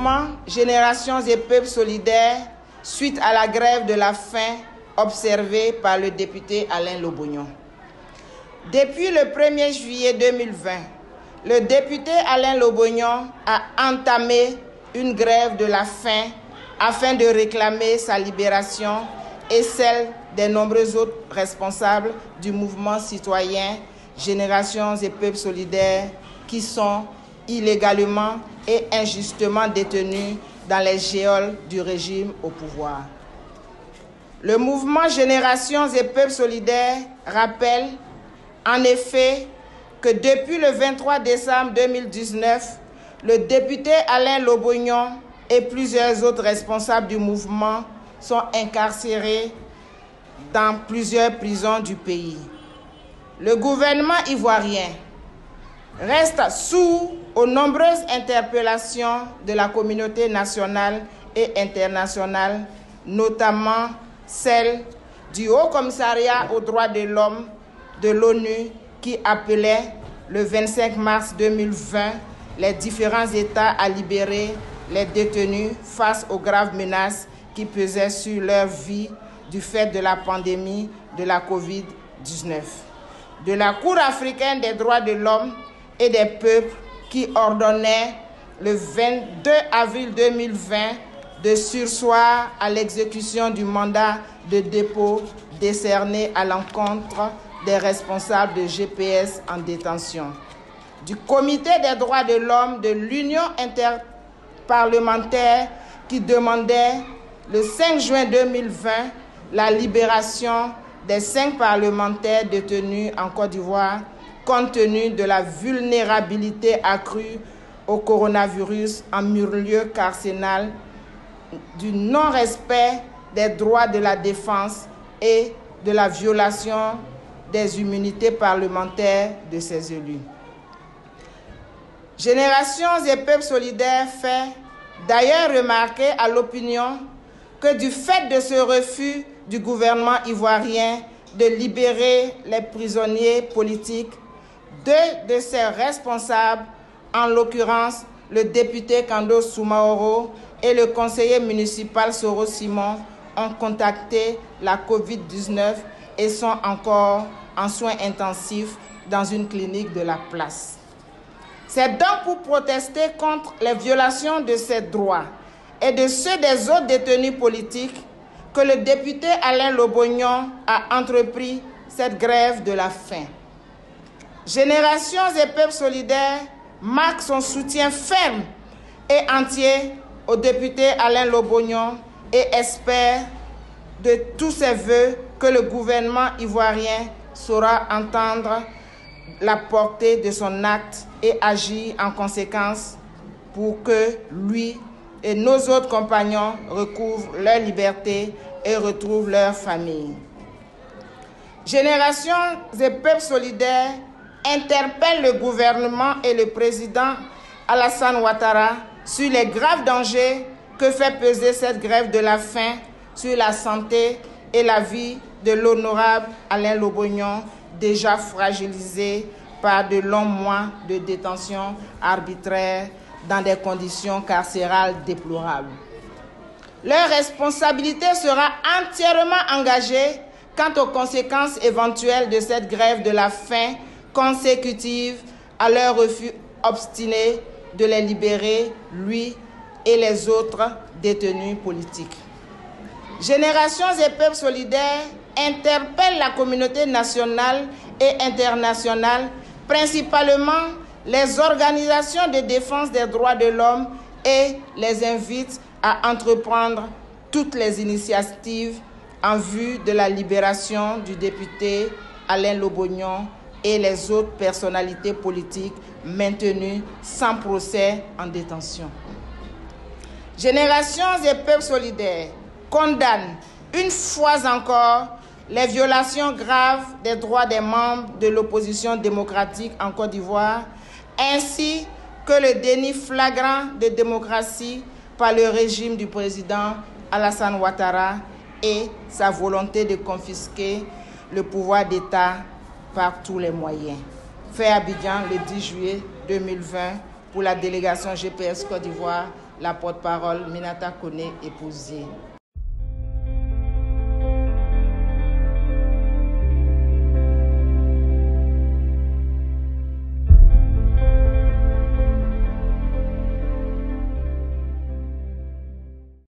mouvement Générations et Peuples Solidaires suite à la grève de la faim observée par le député Alain Lobognon. Depuis le 1er juillet 2020, le député Alain Lobognon a entamé une grève de la faim afin de réclamer sa libération et celle des nombreux autres responsables du mouvement citoyen Générations et Peuples Solidaires qui sont illégalement et injustement détenus dans les geôles du régime au pouvoir. Le mouvement Générations et Peuples Solidaires rappelle en effet que depuis le 23 décembre 2019, le député Alain Lobognon et plusieurs autres responsables du mouvement sont incarcérés dans plusieurs prisons du pays. Le gouvernement ivoirien reste sourd aux nombreuses interpellations de la communauté nationale et internationale, notamment celle du Haut Commissariat aux droits de l'homme de l'ONU qui appelait le 25 mars 2020 les différents États à libérer les détenus face aux graves menaces qui pesaient sur leur vie du fait de la pandémie de la COVID-19. De la Cour africaine des droits de l'homme et des peuples qui ordonnait le 22 avril 2020 de surseoir à l'exécution du mandat de dépôt décerné à l'encontre des responsables de GPS en détention. Du Comité des droits de l'homme de l'Union interparlementaire qui demandait le 5 juin 2020 la libération des 5 parlementaires détenus en Côte d'Ivoire compte tenu de la vulnérabilité accrue au coronavirus en milieu carcéral, du non-respect des droits de la défense et de la violation des immunités parlementaires de ses élus. Générations et Peuples Solidaires fait d'ailleurs remarquer à l'opinion que du fait de ce refus du gouvernement ivoirien de libérer les prisonniers politiques, 2 de ses responsables, en l'occurrence le député Kando Soumaoro et le conseiller municipal Soro Simon, ont contacté la COVID-19 et sont encore en soins intensifs dans une clinique de la place. C'est donc pour protester contre les violations de ces droits et de ceux des autres détenus politiques que le député Alain Lobognon a entrepris cette grève de la faim. Générations et Peuples Solidaires marque son soutien ferme et entier au député Alain Lobognon et espère de tous ses voeux que le gouvernement ivoirien saura entendre la portée de son acte et agir en conséquence pour que lui et nos autres compagnons recouvrent leur liberté et retrouvent leur famille. Générations et Peuples Solidaires interpellent le gouvernement et le président Alassane Ouattara sur les graves dangers que fait peser cette grève de la faim sur la santé et la vie de l'honorable Alain Lobognon, déjà fragilisé par de longs mois de détention arbitraire dans des conditions carcérales déplorables. Leur responsabilité sera entièrement engagée quant aux conséquences éventuelles de cette grève de la faim consécutive à leur refus obstiné de les libérer, lui et les autres détenus politiques. Générations et Peuples Solidaires interpellent la communauté nationale et internationale, principalement les organisations de défense des droits de l'homme, et les invitent à entreprendre toutes les initiatives en vue de la libération du député Alain Lobognon et les autres personnalités politiques maintenues sans procès en détention. Générations et Peuples Solidaires condamnent une fois encore les violations graves des droits des membres de l'opposition démocratique en Côte d'Ivoire, ainsi que le déni flagrant de démocratie par le régime du président Alassane Ouattara et sa volonté de confisquer le pouvoir d'État par tous les moyens. Fait à Abidjan le 10 juillet 2020 pour la délégation GPS Côte d'Ivoire, la porte-parole Minata Kone Épousier.